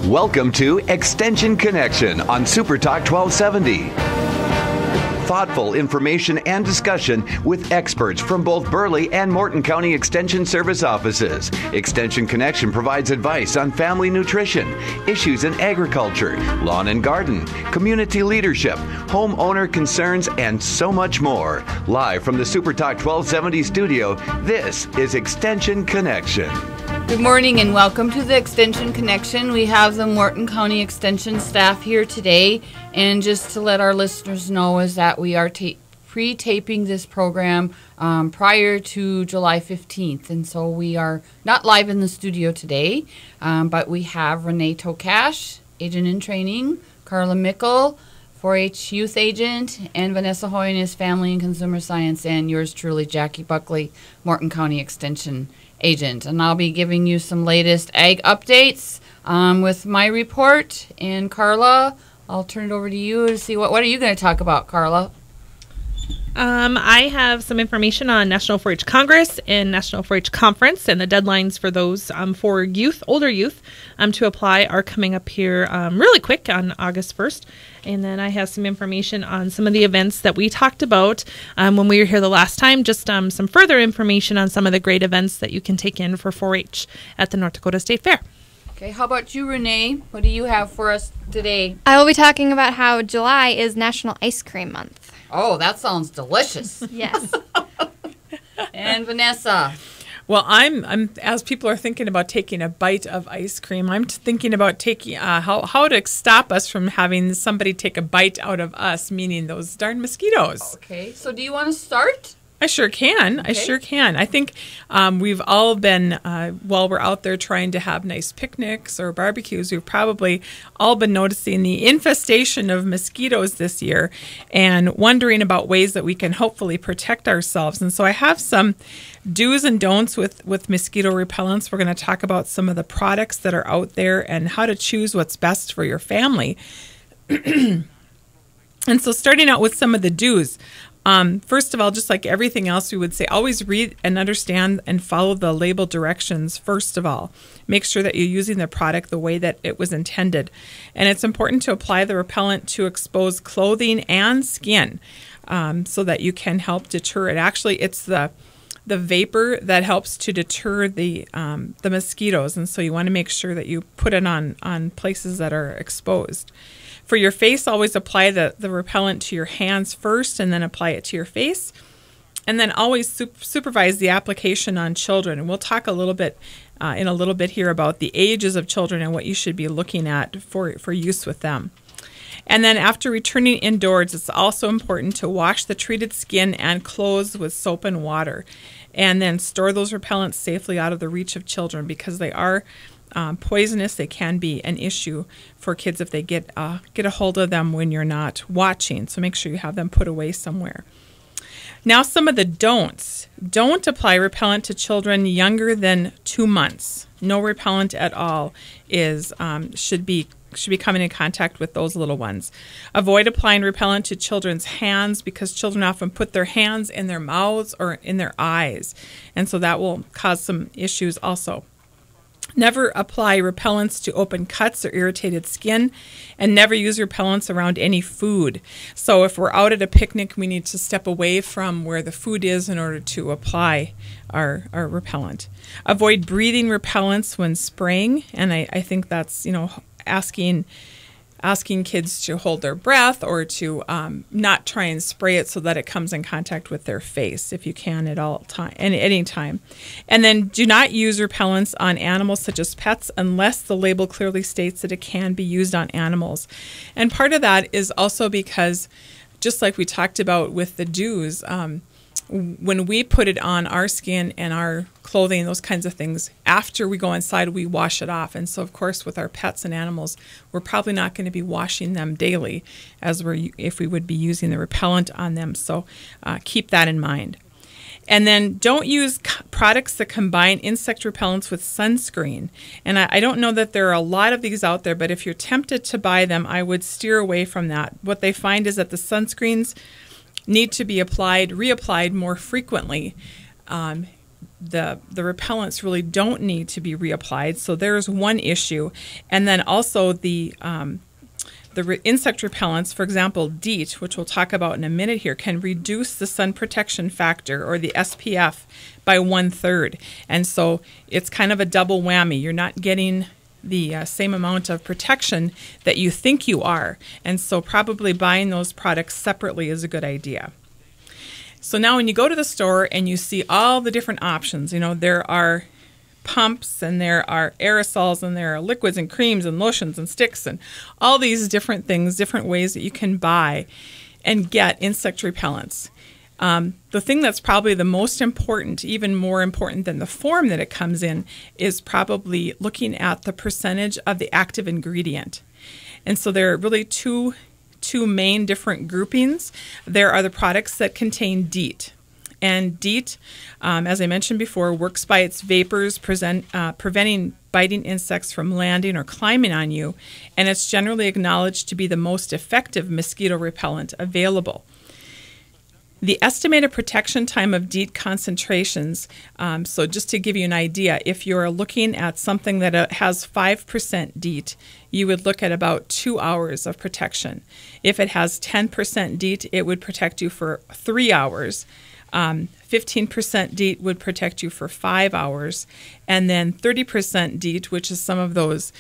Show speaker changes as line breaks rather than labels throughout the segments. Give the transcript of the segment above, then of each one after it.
Welcome to Extension Connection on Super Talk 1270. Thoughtful information and discussion with experts from both Burleigh and Morton County Extension Service offices. Extension Connection provides advice on family nutrition, issues in agriculture, lawn and garden, community leadership, homeowner concerns, and so much more. Live from the Super Talk 1270 studio, this is Extension Connection.
Good morning and welcome to the Extension Connection. We have the Morton County Extension staff here today, and just to let our listeners know is that we are pre-taping this program prior to July 15th, and so we are not live in the studio today, but we have Renee Tokash, agent in training, Carla Mickle, 4-H youth agent, and Vanessa Hoynes, family and consumer science, and yours truly, Jackie Buckley, Morton County Extension agent. And I'll be giving you some latest ag updates with my report. And Carla, I'll turn it over to you to see what are you going to talk about, Carla?
I have some information on National 4-H Congress and National 4-H Conference, and the deadlines for those for youth, older youth, to apply are coming up here really quick on August 1st. And then I have some information on some of the events that we talked about when we were here the last time, just some further information on some of the great events that you can take in for 4-H at the North Dakota State Fair.
Okay, how about you, Renee? What do you have for us today?
I will be talking about how July is National Ice Cream Month.
Oh, that sounds delicious.
Yes.
And Vanessa?
Well, I'm as people are thinking about taking a bite of ice cream, I'm thinking about taking how to stop us from having somebody take a bite out of us, meaning those darn mosquitoes.
Okay, so do you want to start?
I sure can.
Okay.
I sure can. I think we've all been, while we're out there trying to have nice picnics or barbecues, we've probably all been noticing the infestation of mosquitoes this year and wondering about ways that we can hopefully protect ourselves. And so I have some do's and don'ts with mosquito repellents. We're going to talk about some of the products that are out there and how to choose what's best for your family. And so starting out with some of the do's. First of all, just like everything else, we would say always read and understand and follow the label directions. First of all, make sure that you're using the product the way that it was intended. And it's important to apply the repellent to exposed clothing and skin so that you can help deter it. Actually, it's the vapor that helps to deter the mosquitoes. And so you want to make sure that you put it on places that are exposed. For your face, always apply the repellent to your hands first and then apply it to your face. And then always supervise the application on children. And we'll talk a little bit in a little bit here about the ages of children and what you should be looking at for use with them. And then after returning indoors, it's also important to wash the treated skin and clothes with soap and water. And then store those repellents safely out of the reach of children because they are poisonous. They can be an issue for kids if they get a hold of them when you're not watching. So make sure you have them put away somewhere. Now, some of the don'ts. Don't apply repellent to children younger than 2 months. No repellent at all should be coming in contact with those little ones. Avoid applying repellent to children's hands because children often put their hands in their mouths or in their eyes. And so that will cause some issues also. Never apply repellents to open cuts or irritated skin, and never use repellents around any food. So if we're out at a picnic, we need to step away from where the food is in order to apply our repellent. Avoid breathing repellents when spraying, and I think that's, asking kids to hold their breath or to not try and spray it so that it comes in contact with their face if you can at any time. And then do not use repellents on animals such as pets unless the label clearly states that it can be used on animals. And part of that is also because, just like we talked about with the do's, when we put it on our skin and our clothing, those kinds of things, after we go inside, we wash it off. And so, of course, with our pets and animals, we're probably not going to be washing them daily if we would be using the repellent on them. So keep that in mind. And then don't use products that combine insect repellents with sunscreen. And I don't know that there are a lot of these out there, but if you're tempted to buy them, I would steer away from that. What they find is that the sunscreens need to be reapplied more frequently the repellents really don't need to be reapplied. So there's one issue. And then also the insect repellents, for example, DEET, which we'll talk about in a minute here, can reduce the sun protection factor, or the SPF, by 1/3. And so it's kind of a double whammy. You're not getting the same amount of protection that you think you are. And so probably buying those products separately is a good idea. So now when you go to the store and you see all the different options, there are pumps and there are aerosols and there are liquids and creams and lotions and sticks and all these different things, different ways that you can buy and get insect repellents. The thing that's probably the most important, even more important than the form that it comes in, is probably looking at the percentage of the active ingredient. And so there are really two main different groupings. There are the products that contain DEET. And DEET, as I mentioned before, works by its vapors, preventing biting insects from landing or climbing on you, and it's generally acknowledged to be the most effective mosquito repellent available. The estimated protection time of DEET concentrations, so just to give you an idea, if you're looking at something that has 5% DEET, you would look at about 2 hours of protection. If it has 10% DEET, it would protect you for 3 hours. 15% DEET would protect you for 5 hours, and then 30% DEET, which is some of those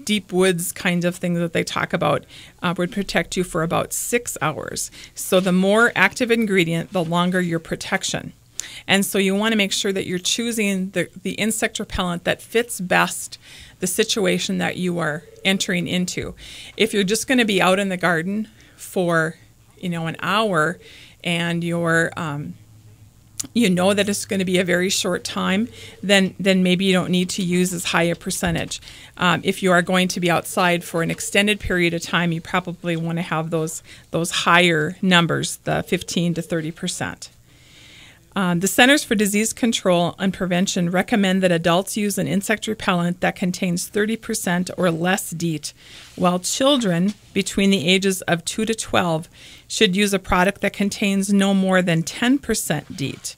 deep woods kinds of things that they talk about, would protect you for about 6 hours. So the more active ingredient, the longer your protection. And so you want to make sure that you're choosing the insect repellent that fits best the situation that you are entering into. If you're just going to be out in the garden for an hour, and you're that it's going to be a very short time, then maybe you don't need to use as high a percentage. If you are going to be outside for an extended period of time, you probably want to have those higher numbers, the 15 to 30%. The Centers for Disease Control and Prevention recommend that adults use an insect repellent that contains 30% or less DEET, while children between the ages of 2 to 12 should use a product that contains no more than 10% DEET.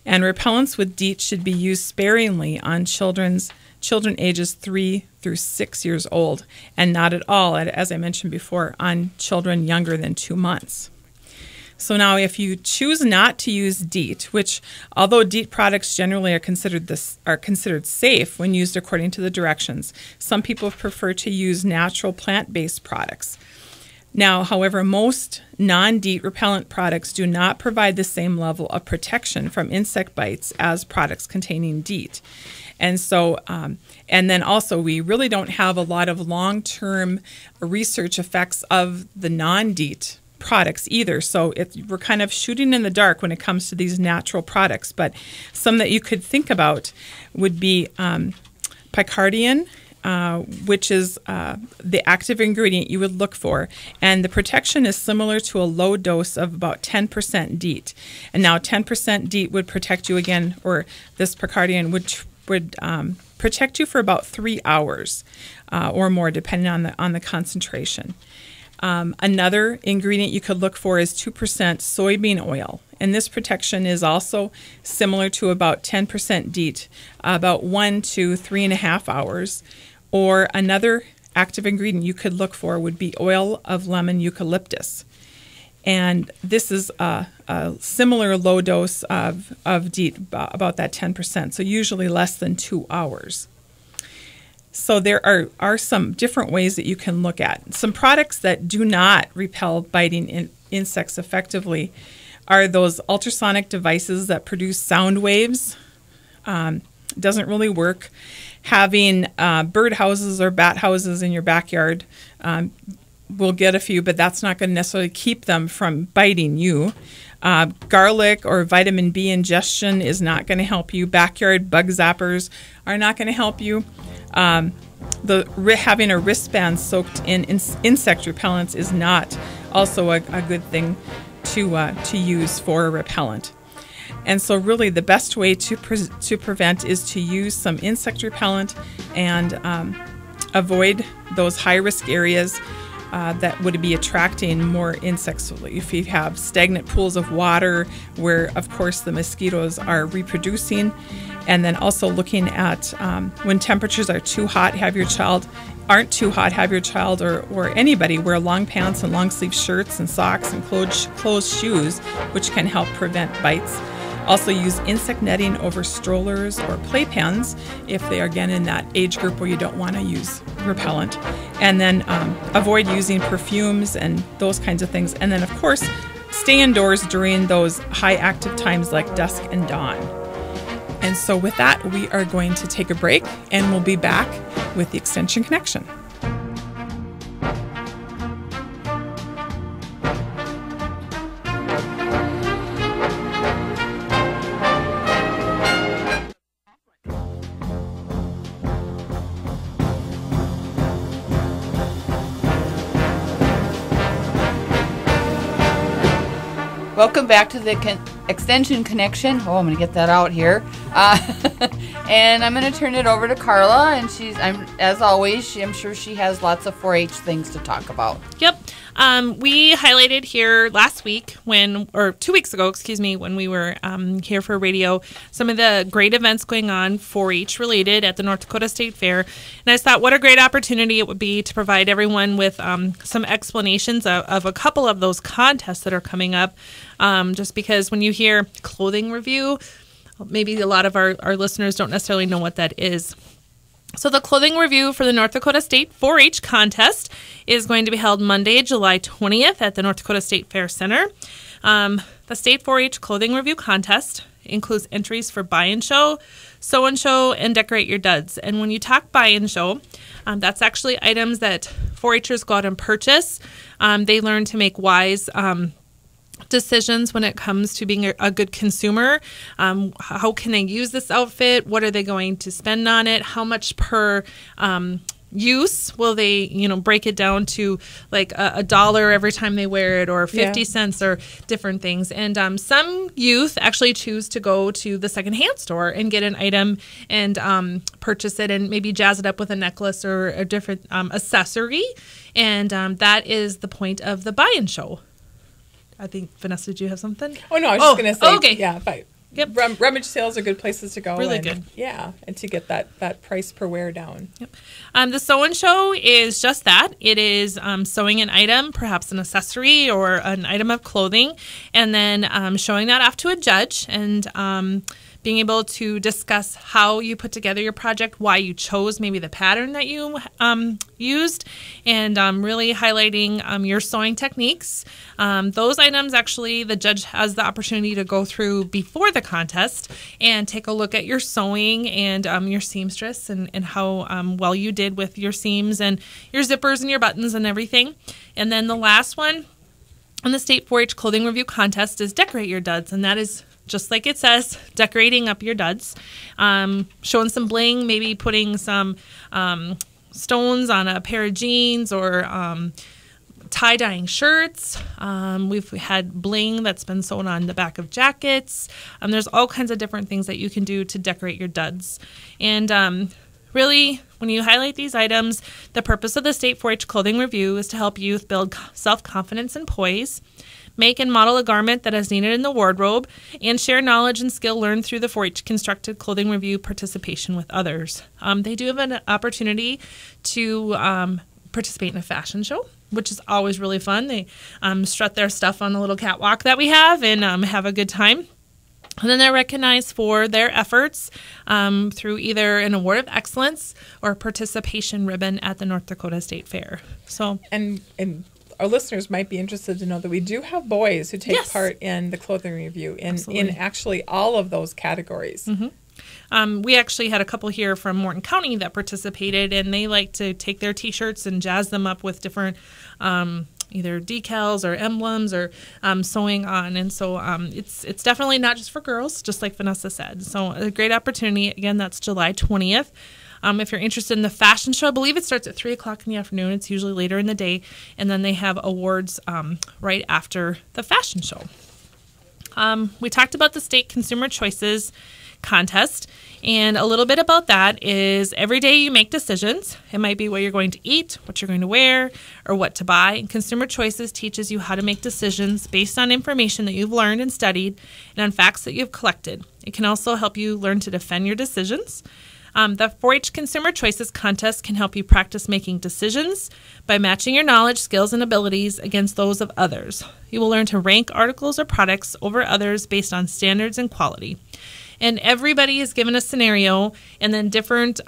And repellents with DEET should be used sparingly on children ages 3 through 6 years old, and not at all, as I mentioned before, on children younger than 2 months. So now if you choose not to use DEET, which although DEET products generally are considered safe when used according to the directions, some people prefer to use natural plant-based products. Now, however, most non-DEET repellent products do not provide the same level of protection from insect bites as products containing DEET. And so, and then also we really don't have a lot of long-term research effects of the non-DEET products either. So we're kind of shooting in the dark when it comes to these natural products. But some that you could think about would be picardium, which is the active ingredient you would look for. And the protection is similar to a low dose of about 10% DEET. And now 10% DEET would protect you again, or this picardium would protect you for about 3 hours or more, depending on the concentration. Another ingredient you could look for is 2% soybean oil. And this protection is also similar to about 10% DEET, about 1 to 3.5 hours. Or another active ingredient you could look for would be oil of lemon eucalyptus. And this is a similar low dose of DEET, about that 10%, so usually less than 2 hours. So there are some different ways that you can look at. Some products that do not repel biting insects effectively are those ultrasonic devices that produce sound waves. Doesn't really work. Having bird houses or bat houses in your backyard will get a few, but that's not going to necessarily keep them from biting you. Garlic or vitamin B ingestion is not going to help you. Backyard bug zappers are not going to help you. Having a wristband soaked in insect repellents is not also a good thing to use for a repellent. And so really the best way to prevent is to use some insect repellent and avoid those high-risk areas that would be attracting more insects. If you have stagnant pools of water where, of course, the mosquitoes are reproducing. And then also looking at when temperatures are too hot, have your child or anybody wear long pants and long sleeve shirts and socks and closed shoes, which can help prevent bites. Also use insect netting over strollers or playpens if they are, again, in that age group where you don't want to use repellent. And then avoid using perfumes and those kinds of things. And then, of course, stay indoors during those high active times like dusk and dawn. And so with that, we are going to take a break, and we'll be back with the Extension Connection.
Welcome back to the Extension Connection. Oh, I'm going to get that out here. And I'm going to turn it over to Carla. And as always, I'm sure she has lots of 4-H things to talk about.
Yep. We highlighted here last week 2 weeks ago, when we were here for radio, some of the great events going on 4-H related at the North Dakota State Fair. And I just thought what a great opportunity it would be to provide everyone with some explanations of a couple of those contests that are coming up. Just because when you hear clothing review, maybe a lot of our listeners don't necessarily know what that is. So the clothing review for the North Dakota State 4-H contest is going to be held Monday, July 20th at the North Dakota State Fair Center. The State 4-H clothing review contest includes entries for buy and show, sew and show, and decorate your duds. And when you talk buy and show, that's actually items that 4-Hers go out and purchase. They learn to make wise decisions when it comes to being a good consumer. How can they use this outfit? What are they going to spend on it? How much per use will they, break it down to like a $1 every time they wear it, or 50 cents, or different things. And some youth actually choose to go to the secondhand store and get an item and purchase it and maybe jazz it up with a necklace or a different accessory. And that is the point of the buy and show. I think, Vanessa, did you have something?
Oh, no, I was just going to say,
okay.
Yeah,
Yep.
Rummage sales are good places to go.
Really good.
Yeah, and to get that price per wear down.
Yep. The sew and show is just that. It is sewing an item, perhaps an accessory or an item of clothing, and then showing that off to a judge and being able to discuss how you put together your project, why you chose maybe the pattern that you used, and really highlighting your sewing techniques. Those items, actually, the judge has the opportunity to go through before the contest and take a look at your sewing and your seamstress and how well you did with your seams and your zippers and your buttons and everything. And then the last one on the State 4-H Clothing Review Contest is Decorate Your Duds, and that is just like it says, decorating up your duds, showing some bling, maybe putting some stones on a pair of jeans or tie-dyeing shirts. We've had bling that's been sewn on the back of jackets. There's all kinds of different things that you can do to decorate your duds. And really, when you highlight these items, the purpose of the State 4-H Clothing Review is to help youth build self-confidence and poise, make and model a garment that is needed in the wardrobe, and share knowledge and skill learned through the 4-H constructed clothing review participation with others. They do have an opportunity to participate in a fashion show, which is always really fun. They strut their stuff on the little catwalk that we have and have a good time. And then they're recognized for their efforts through either an Award of Excellence or a participation ribbon at the North Dakota State Fair. So and our listeners might be interested to know that we do have boys who take part in the clothing review in actually all of those categories. Mm-hmm. We actually had a couple here from Morton County that participated, and they like to take their T-shirts and jazz them up with different either decals or emblems or sewing on. And so it's definitely not just for girls, just like Vanessa said. So a great opportunity. Again, that's July 20th. If you're interested in the fashion show, I believe it starts at 3 o'clock in the afternoon. It's usually later in the day. And then they have awards right after the fashion show. We talked about the state consumer choices contest. And a little bit about that is every day you make decisions. It might be what you're going to eat, what you're going to wear, or what to buy. And Consumer Choices teaches you how to make decisions based on information that you've learned and studied and on facts that you've collected. It can also help you learn to defend your decisions. The 4-H Consumer Choices contest can help you practice making decisions by matching your knowledge, skills, and abilities against those of others. You will learn to rank articles or products over others based on standards and quality. And everybody is given a scenario and then different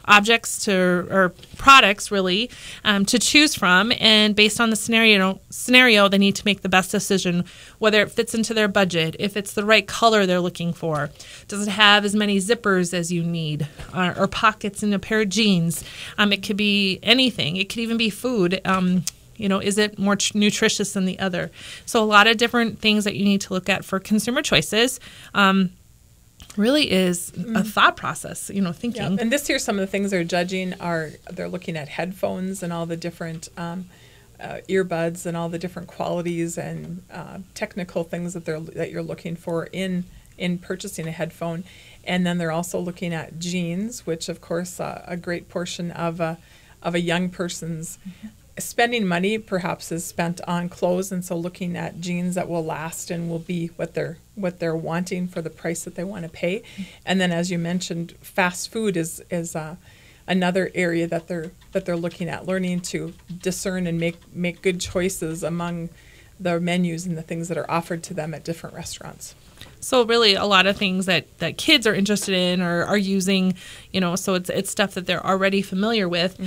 objects or products really to choose from, and based on the scenario they need to make the best decision, whether it fits into their budget, if it's the right color they're looking for, does it have as many zippers as you need, or pockets in a pair of jeans. It could be anything. It could even be food. Is it more nutritious than the other? So a lot of different things that you need to look at for Consumer Choices. Really is a thought process, thinking.
Yeah. And this year, some of the things they're judging they're looking at headphones and all the different earbuds and all the different qualities and technical things that you're looking for in purchasing a headphone. And then they're also looking at jeans, which of course a great portion of a young person's spending money perhaps is spent on clothes, and so looking at jeans that will last and will be what they're wanting for the price that they want to pay. And then, as you mentioned, fast food is another area that they're looking at, learning to discern and make good choices among the menus and the things that are offered to them at different restaurants.
So really a lot of things that kids are interested in or are using, so it's stuff that they're already familiar with.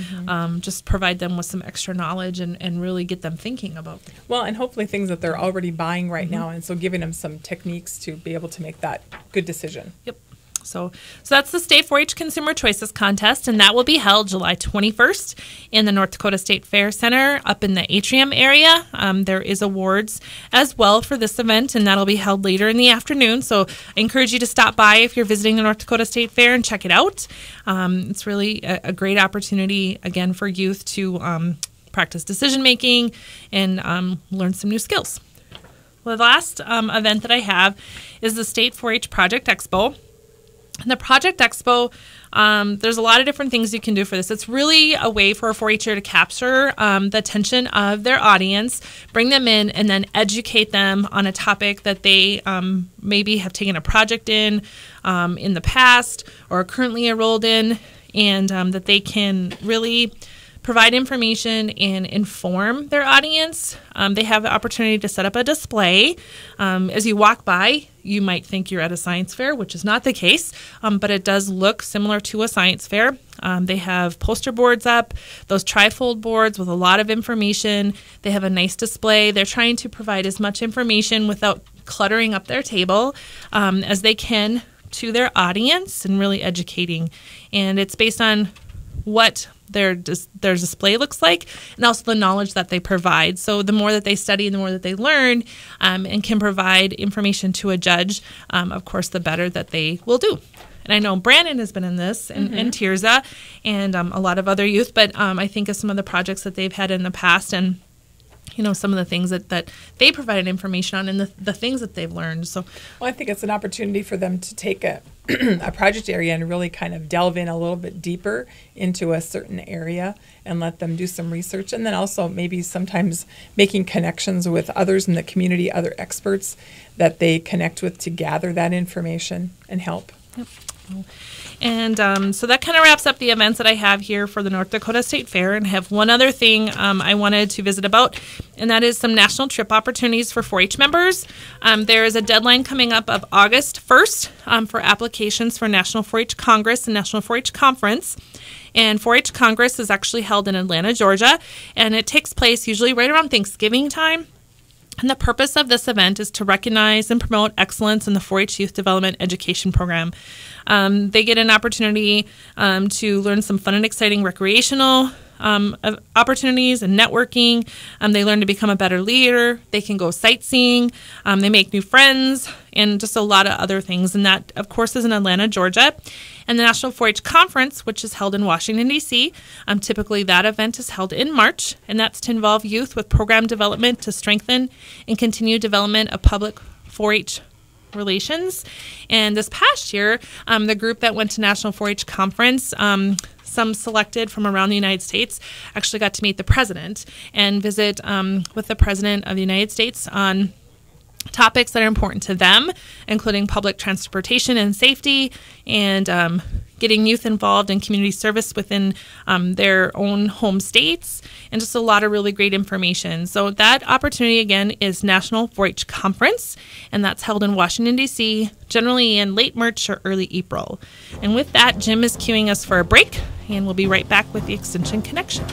Just provide them with some extra knowledge and really get them thinking about.
Well, and hopefully things that they're already buying right now, and so giving them some techniques to be able to make that good decision.
Yep. So that's the State 4-H Consumer Choices Contest, and that will be held July 21st in the North Dakota State Fair Center up in the Atrium area. There is awards as well for this event, and that'll be held later in the afternoon. So I encourage you to stop by if you're visiting the North Dakota State Fair and check it out. It's really a great opportunity, again, for youth to practice decision-making and learn some new skills. Well, the last event that I have is the State 4-H Project Expo. The Project Expo, there's a lot of different things you can do for this. It's really a way for a 4-H'er to capture the attention of their audience, bring them in, and then educate them on a topic that they maybe have taken a project in the past or are currently enrolled in, and that they can really provide information and inform their audience. They have the opportunity to set up a display. As you walk by, you might think you're at a science fair, which is not the case, but it does look similar to a science fair. They have poster boards up, those trifold boards with a lot of information. They have a nice display. They're trying to provide as much information without cluttering up their table as they can to their audience, and really educating. And it's based on what their display looks like, and also the knowledge that they provide. So the more that they study, the more that they learn, and can provide information to a judge, of course, the better that they will do. And I know Brandon has been in this, and Tirza, and a lot of other youth, but I think of some of the projects that they've had in the past, and some of the things that they provided information on, and the things that they've learned. So,
well, I think it's an opportunity for them to take a project area and really kind of delve in a little bit deeper into a certain area and let them do some research. And then also maybe sometimes making connections with others in the community, other experts that they connect with to gather that information and help.
Yep. And so that kind of wraps up the events that I have here for the North Dakota State Fair. And I have one other thing I wanted to visit about, and that is some national trip opportunities for 4-H members. There is a deadline coming up of August 1st for applications for National 4-H Congress and National 4-H Conference. And 4-H Congress is actually held in Atlanta, Georgia, and it takes place usually right around Thanksgiving time. And the purpose of this event is to recognize and promote excellence in the 4-H Youth Development Education Program. They get an opportunity to learn some fun and exciting recreational opportunities and networking. They learn to become a better leader. They can go sightseeing. They make new friends, and just a lot of other things. And that, of course, is in Atlanta, Georgia. And the National 4-H Conference, which is held in Washington, D.C., typically that event is held in March, and that's to involve youth with program development to strengthen and continue development of public 4-H Relations. And this past year, the group that went to National 4-H Conference, some selected from around the United States, actually got to meet the president and visit with the president of the United States on topics that are important to them, including public transportation and safety, and getting youth involved in community service within their own home states, and just a lot of really great information. So that opportunity, again, is National 4-H Conference, and that's held in Washington, D.C., generally in late March or early April. And with that, Jim is cueing us for a break, and we'll be right back with the Extension Connection.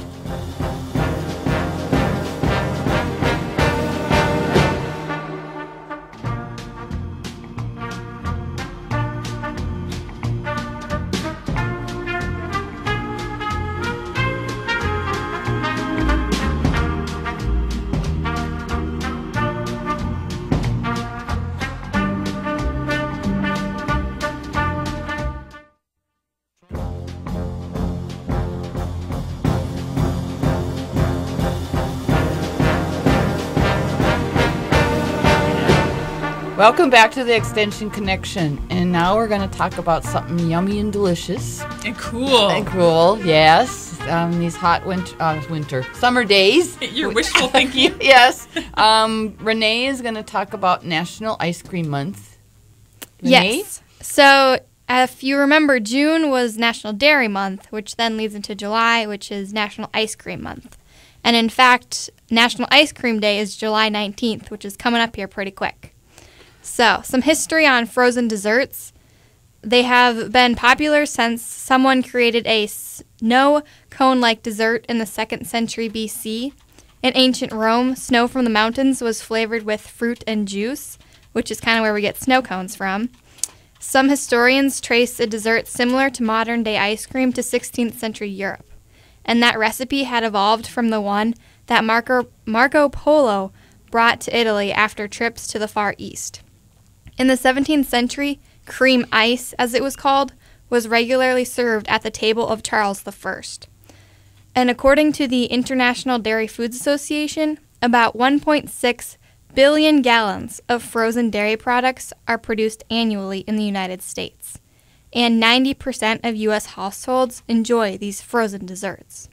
Welcome back to the Extension Connection, and now we're going to talk about something yummy and delicious.
And cool.
And cool, yes. These hot summer days.
Your wishful thinking.
Yes. Renee is going to talk about National Ice Cream Month. Renee?
Yes. So if you remember, June was National Dairy Month, which then leads into July, which is National Ice Cream Month. And in fact, National Ice Cream Day is July 19th, which is coming up here pretty quick. So, some history on frozen desserts. They have been popular since someone created a snow cone-like dessert in the 2nd century BC. In ancient Rome, snow from the mountains was flavored with fruit and juice, which is kind of where we get snow cones from. Some historians trace a dessert similar to modern-day ice cream to 16th century Europe, and that recipe had evolved from the one that Marco Polo brought to Italy after trips to the Far East. In the 17th century, cream ice, as it was called, was regularly served at the table of Charles I. And according to the International Dairy Foods Association, about 1.6 billion gallons of frozen dairy products are produced annually in the United States, and 90% of U.S. households enjoy these frozen desserts.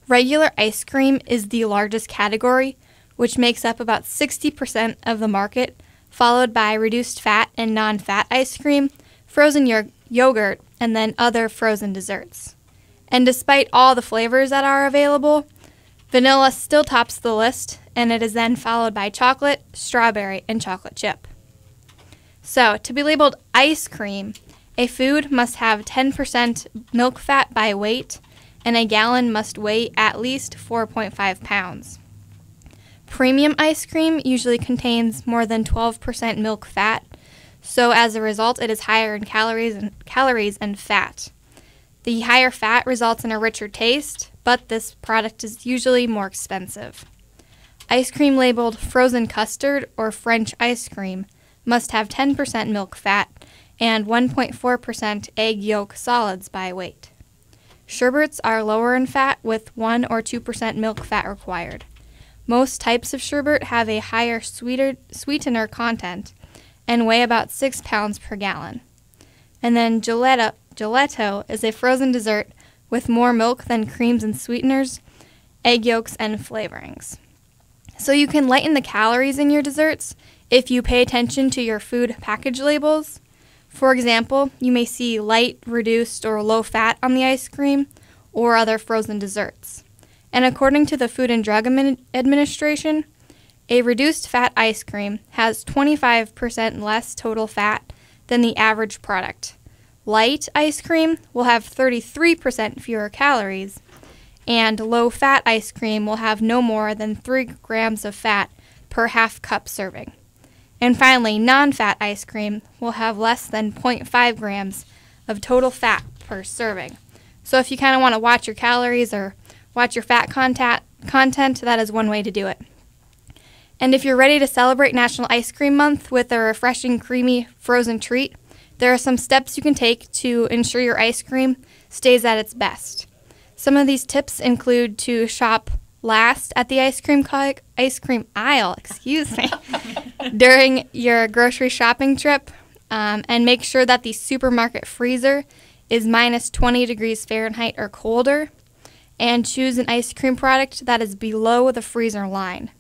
Regular ice cream is the largest category, which makes up about 60% of the market, followed by reduced fat and non-fat ice cream, frozen yogurt, and then other frozen desserts. And despite all the flavors that are available, vanilla still tops the list, and it is then followed by chocolate, strawberry, and chocolate chip. So, to be labeled ice cream, a food must have 10% milk fat by weight, and a gallon must weigh at least 4.5 pounds. Premium ice cream usually contains more than 12% milk fat, so as a result it is higher in calories and fat. The higher fat results in a richer taste, but this product is usually more expensive. Ice cream labeled frozen custard or French ice cream must have 10% milk fat and 1.4% egg yolk solids by weight. Sherbets are lower in fat with 1 or 2% milk fat required. Most types of sherbet have a higher sweetener content and weigh about 6 pounds per gallon. And then gelato is a frozen dessert with more milk than creams and sweeteners, egg yolks, and flavorings. So you can lighten the calories in your desserts if you pay attention to your food package labels. For example, you may see light, reduced, or low fat on the ice cream or other frozen desserts. And according to the Food and Drug Administration, a reduced fat ice cream has 25% less total fat than the average product. Light ice cream will have 33% fewer calories, and low-fat ice cream will have no more than 3 grams of fat per half cup serving. And finally, non-fat ice cream will have less than 0.5 grams of total fat per serving. So if you kind of want to watch your calories or watch your fat content, that is one way to do it. And if you're ready to celebrate National Ice Cream Month with a refreshing, creamy, frozen treat, there are some steps you can take to ensure your ice cream stays at its best. Some of these tips include to shop last at the ice cream aisle, during your grocery shopping trip, and make sure that the supermarket freezer is minus 20 degrees Fahrenheit or colder, and choose an ice cream product that is below the freezer line.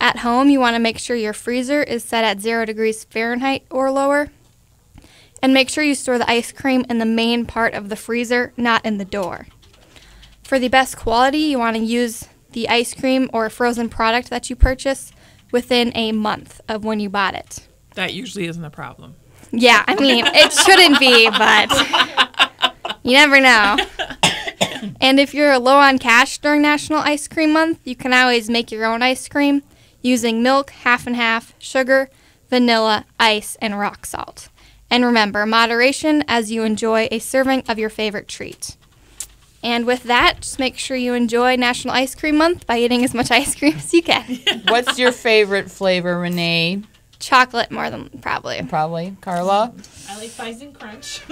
At home, you want to make sure your freezer is set at 0 degrees Fahrenheit or lower, and make sure you store the ice cream in the main part of the freezer, not in the door. For the best quality, you want to use the ice cream or frozen product that you purchase within a month of when you bought it.
That usually isn't a problem.
Yeah, I mean, it shouldn't be, but you never know. And if you're low on cash during National Ice Cream Month, you can always make your own ice cream using milk, half and half, sugar, vanilla, ice, and rock salt. And remember, moderation as you enjoy a serving of your favorite treat. And with that, just make sure you enjoy National Ice Cream Month by eating as much ice cream as you can.
What's your favorite flavor, Renee?
Chocolate more than probably.
Probably. Carla?
I like Bison Crunch.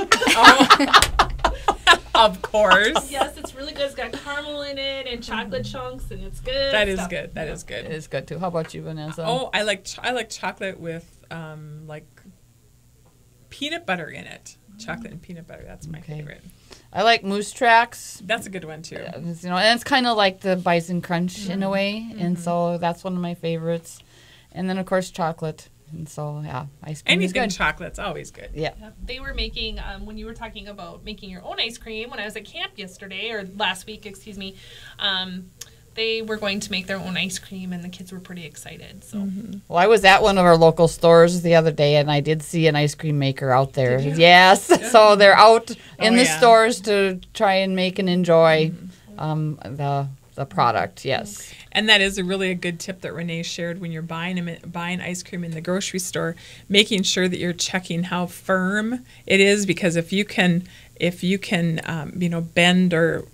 Of course.
Yes, it's really good. It's got caramel in it and chocolate chunks, and it's good.
That is good. That is good.
It is good, too. How about you, Vanessa?
Oh, I like chocolate with like peanut butter in it. Chocolate and peanut butter. That's my favorite.
I like Moose Tracks.
That's a good one, too.
And it's kind of like the Bison Crunch in a way. And so that's one of my favorites. And then, of course, chocolate. And so, yeah, ice cream is
Anything
good.
chocolate's always good.
Yeah.
They were making, when you were talking about making your own ice cream, when I was at camp yesterday, or last week, excuse me, they were going to make their own ice cream, and the kids were pretty excited. So,
Well, I was at one of our local stores the other day, and I did see an ice cream maker out there. Yes. So they're out in the stores to try and make and enjoy the product. Yes.
And that is a good tip that Renee shared when you're buying ice cream in the grocery store, making sure that you're checking how firm it is, because if you can bend or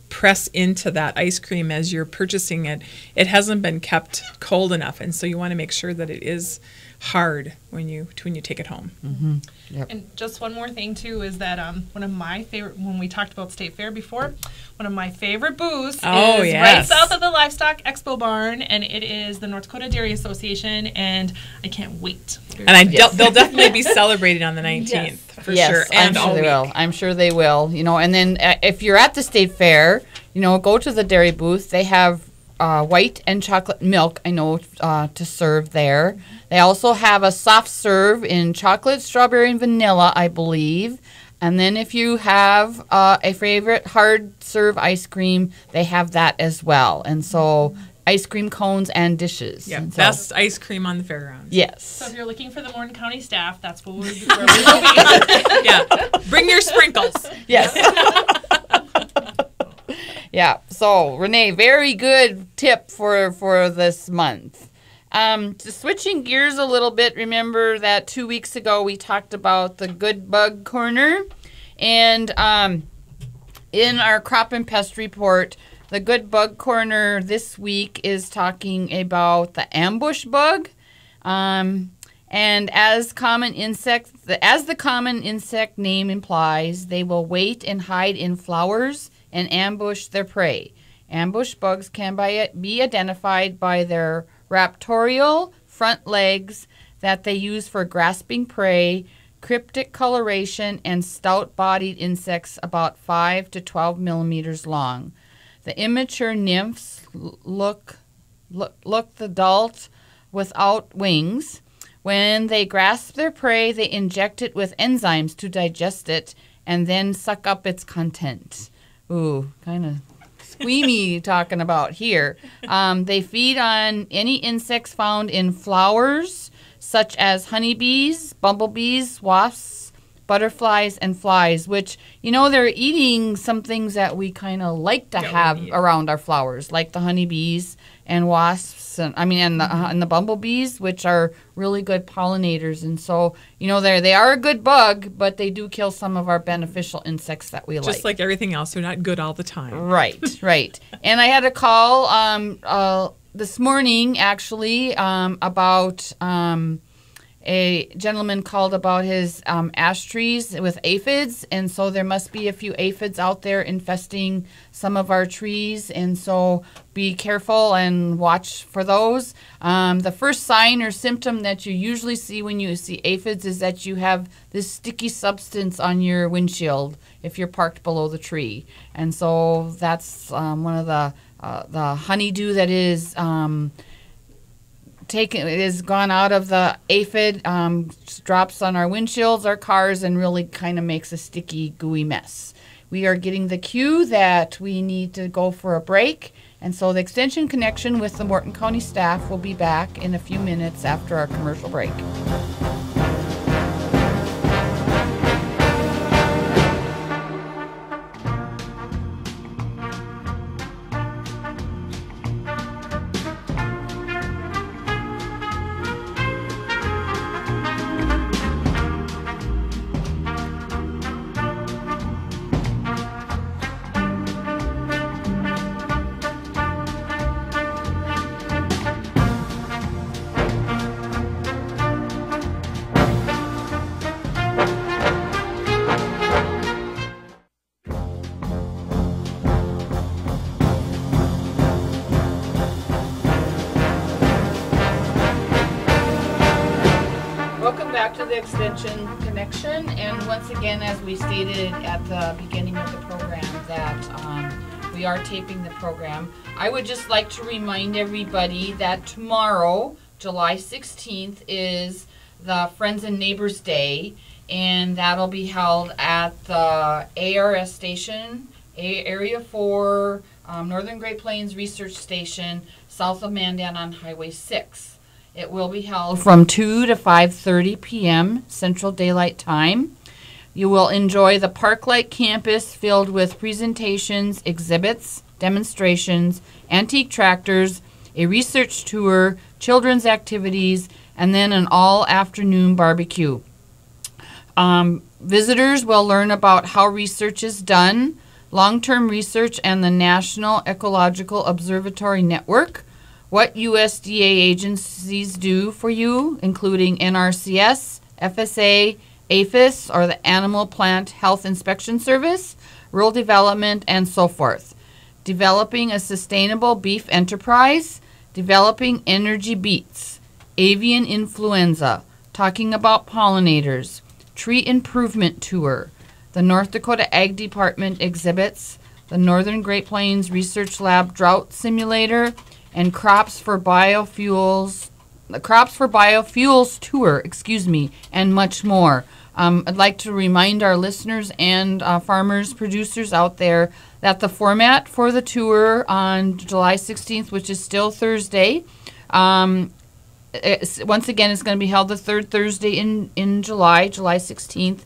press into that ice cream as you're purchasing it, it hasn't been kept cold enough, and so you want to make sure that it is hard when you take it home.
Mm-hmm. Yep.
And just one more thing too is that one of my favorite, when we talked about State Fair before, one of my favorite booths is right south of the Livestock Expo Barn, and it is the North Dakota Dairy Association, and I can't wait.
And they'll definitely be celebrating on the 19th for sure. And
I'm sure they will. I'm sure they will. And then if you're at the State Fair, go to the dairy booth. They have white and chocolate milk, I know, to serve there. They also have a soft serve in chocolate, strawberry, and vanilla, I believe. And then if you have a favorite hard serve ice cream, they have that as well. And so ice cream cones and dishes.
Yeah,
and
best ice cream on the fairgrounds.
Yes.
So if you're looking for the Morton County staff, that's where we will be.
Yeah, bring your sprinkles.
Yes. Yeah. So Renee, very good tip for this month. Switching gears a little bit, remember that 2 weeks ago we talked about the Good Bug Corner, and in our Crop and Pest Report, the Good Bug Corner this week is talking about the ambush bug, and as the common insect name implies, they will wait and hide in flowers and ambush their prey. Ambush bugs can be identified by their raptorial front legs that they use for grasping prey, cryptic coloration, and stout-bodied insects about 5 to 12 millimeters long. The immature nymphs look the adult without wings. When they grasp their prey, they inject it with enzymes to digest it and then suck up its content. Ooh, kind of squeamy talking about here. They feed on any insects found in flowers, such as honeybees, bumblebees, wasps, butterflies, and flies, which, they're eating some things that we kind of like to have around our flowers, like the honeybees and wasps, and the bumblebees, which are really good pollinators. And so, they are a good bug, but they do kill some of our beneficial insects that we like.
Just like everything else, they're not good all the time.
Right. And I had a call this morning, actually, about a gentleman called about his ash trees with aphids, and so there must be a few aphids out there infesting some of our trees, and so be careful and watch for those. The first sign or symptom that you usually see when you see aphids is that you have this sticky substance on your windshield if you're parked below the tree, and so that's one of the honeydew that is gone out of the aphid, drops on our windshields, our cars, and really kind of makes a sticky, gooey mess. We are getting the cue that we need to go for a break, and so the Extension Connection with the Morton County staff will be back in a few minutes after our commercial break. Back to the Extension Connection, and once again, as we stated at the beginning of the program, that we are taping the program. I would just like to remind everybody that tomorrow, July 16th, is the Friends and Neighbors Day, and that'll be held at the ARS station, Area 4, Northern Great Plains Research Station, south of Mandan on Highway 6. It will be held from 2 to 5:30 p.m. Central Daylight Time. You will enjoy the park-like campus filled with presentations, exhibits, demonstrations, antique tractors, a research tour, children's activities, and then an all-afternoon barbecue. Visitors will learn about how research is done, long-term research, and the National Ecological Observatory Network, what USDA agencies do for you, including NRCS, FSA, APHIS, or the Animal Plant Health Inspection Service, rural development, and so forth. Developing a sustainable beef enterprise, developing energy beets, avian influenza, talking about pollinators, tree improvement tour, the North Dakota Ag Department exhibits, the Northern Great Plains Research Lab drought simulator, and Crops for Biofuels tour, and much more. I'd like to remind our listeners and farmers, producers out there that the format for the tour on July 16th, which is still Thursday, once again, it's going to be held the third Thursday in July 16th,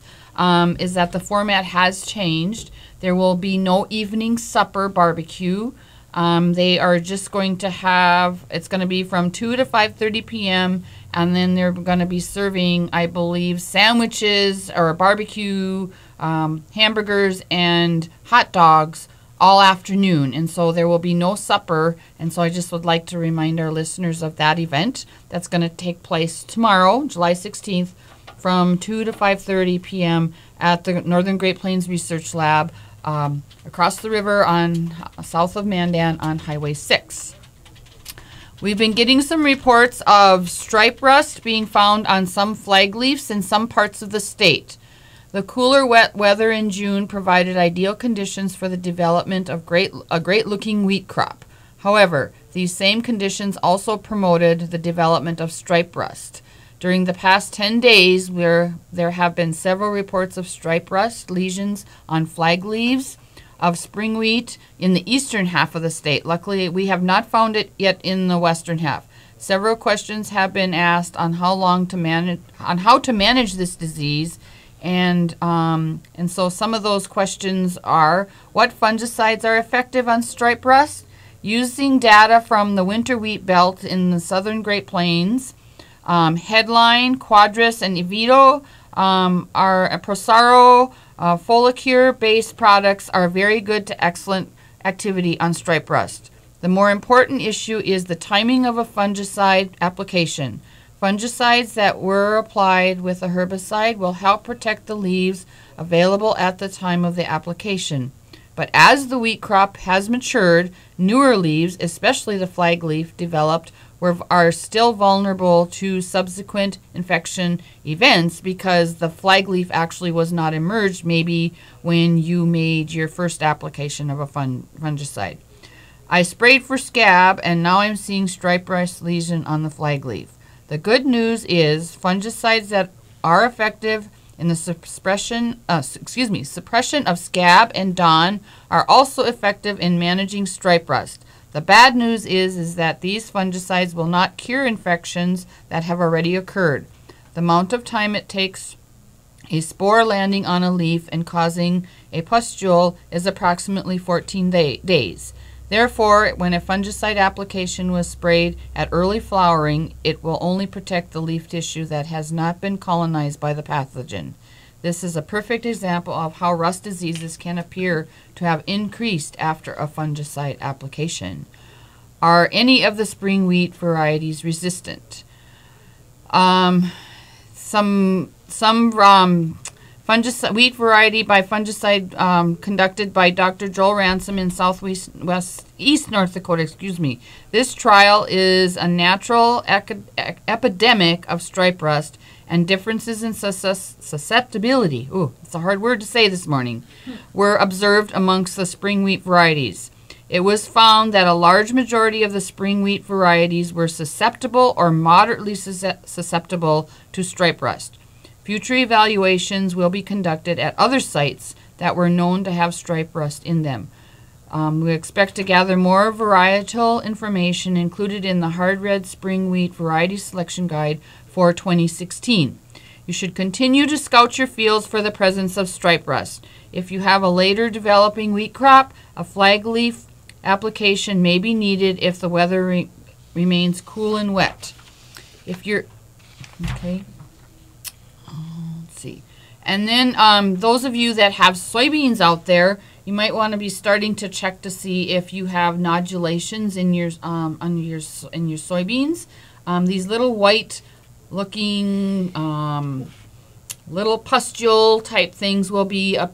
is that the format has changed. There will be no evening supper barbecue. They are just going to have, it's going to be from 2 to 5:30 p.m., and then they're going to be serving, I believe, sandwiches or barbecue, hamburgers, and hot dogs all afternoon. And so there will be no supper. And so I just would like to remind our listeners of that event that's going to take place tomorrow, July 16th, from 2 to 5:30 p.m. at the Northern Great Plains Research Lab, across the river south of Mandan on Highway 6. We've been getting some reports of stripe rust being found on some flag leaves in some parts of the state. The cooler, wet weather in June provided ideal conditions for the development of a great-looking wheat crop. However, these same conditions also promoted the development of stripe rust. During the past 10 days, there have been several reports of stripe rust lesions on flag leaves of spring wheat in the eastern half of the state. Luckily, we have not found it yet in the western half. Several questions have been asked on how to manage this disease, and so some of those questions are: what fungicides are effective on stripe rust? Using data from the winter wheat belt in the southern Great Plains. Headline, Quadris, and Evito are Prosaro Folicure-based products are very good to excellent activity on stripe rust. The more important issue is the timing of a fungicide application. Fungicides that were applied with a herbicide will help protect the leaves available at the time of the application. But as the wheat crop has matured, newer leaves, especially the flag leaf, developed are still vulnerable to subsequent infection events because the flag leaf actually was not emerged maybe when you made your first application of a fungicide. I sprayed for scab and now I'm seeing stripe rust lesion on the flag leaf. The good news is fungicides that are effective in the suppression of scab and dawn are also effective in managing stripe rust. The bad news is that these fungicides will not cure infections that have already occurred. The amount of time it takes a spore landing on a leaf and causing a pustule is approximately 14 days. Therefore, when a fungicide application was sprayed at early flowering, it will only protect the leaf tissue that has not been colonized by the pathogen. This is a perfect example of how rust diseases can appear to have increased after a fungicide application. Are any of the spring wheat varieties resistant? Some fungicide wheat variety by fungicide conducted by Dr. Joel Ransom in East North Dakota. This trial is a natural epidemic of stripe rust, and differences in susceptibility, it's a hard word to say this morning, were observed amongst the spring wheat varieties. It was found that a large majority of the spring wheat varieties were susceptible or moderately susceptible to stripe rust. Future evaluations will be conducted at other sites that were known to have stripe rust in them. We expect to gather more varietal information included in the Hard Red Spring Wheat Variety Selection Guide for 2016. You should continue to scout your fields for the presence of stripe rust. If you have a later developing wheat crop, a flag leaf application may be needed if the weather remains cool and wet. If you're let's see. And then those of you that have soybeans out there, you might want to be starting to check to see if you have nodulations in your soybeans. These little white looking little pustule type things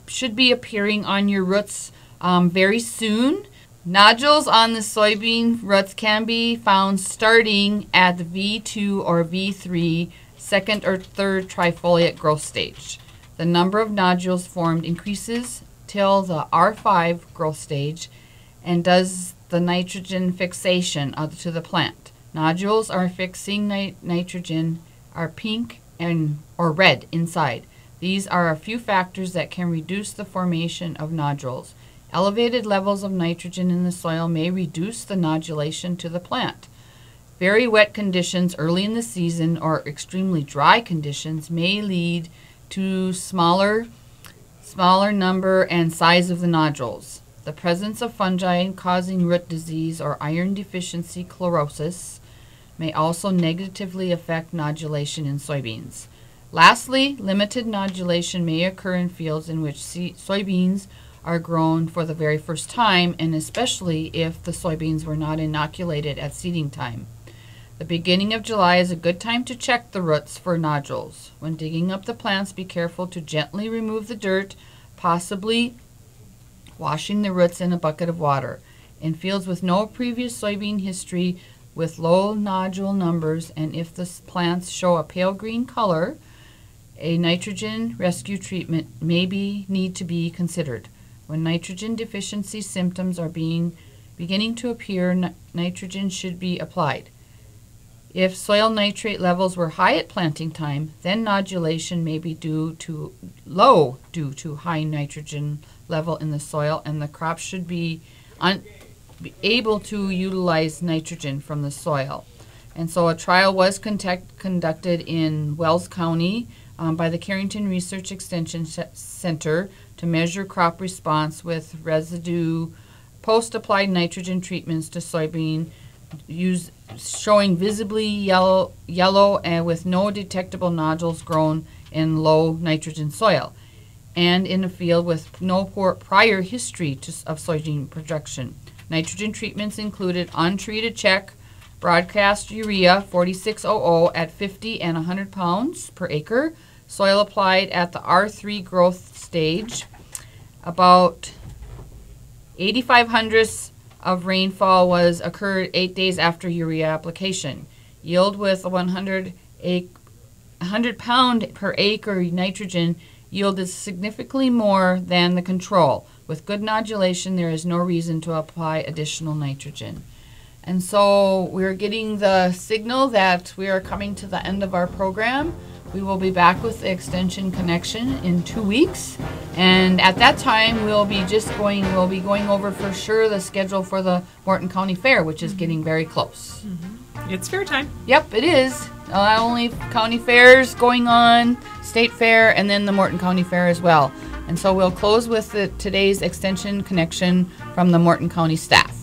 should be appearing on your roots very soon. Nodules on the soybean roots can be found starting at the V2 or V3 second or third trifoliate growth stage. The number of nodules formed increases till the R5 growth stage and does the nitrogen fixation to the plant. Nodules are fixing nitrogen are pink or red inside. These are a few factors that can reduce the formation of nodules. Elevated levels of nitrogen in the soil may reduce the nodulation to the plant. Very wet conditions early in the season or extremely dry conditions may lead to smaller number and size of the nodules. The presence of fungi causing root disease or iron deficiency chlorosis may also negatively affect nodulation in soybeans. Lastly, limited nodulation may occur in fields in which soybeans are grown for the very first time, and especially if the soybeans were not inoculated at seeding time. The beginning of July is a good time to check the roots for nodules. When digging up the plants, be careful to gently remove the dirt, possibly washing the roots in a bucket of water. In fields with no previous soybean history, with low nodule numbers, and if the plants show a pale green color, a nitrogen rescue treatment may need to be considered. When nitrogen deficiency symptoms are beginning to appear, nitrogen should be applied. If soil nitrate levels were high at planting time, then nodulation may be due to high nitrogen level in the soil, and the crop should be able to utilize nitrogen from the soil. And so a trial was conducted in Wells County by the Carrington Research Extension Center to measure crop response with residue post-applied nitrogen treatments to soybean, showing visibly yellow and with no detectable nodules grown in low nitrogen soil, and in a field with no prior history of soybean production. Nitrogen treatments included untreated check, Broadcast urea 4600 at 50 and 100 pounds per acre. Soil applied at the R3 growth stage. About 85 hundredths of rainfall was occurred 8 days after urea application. Yield with 100 pound per acre nitrogen yield is significantly more than the control. With good nodulation, there is no reason to apply additional nitrogen. And so we're getting the signal that we are coming to the end of our program. We will be back with the Extension Connection in 2 weeks. And at that time, we'll be going over for sure the schedule for the Morton County Fair, which is getting very close.
It's fair time.
Yep, it is. Not only county fairs going on, state fair, and then the Morton County Fair as well. And so we'll close with today's Extension Connection from the Morton County staff.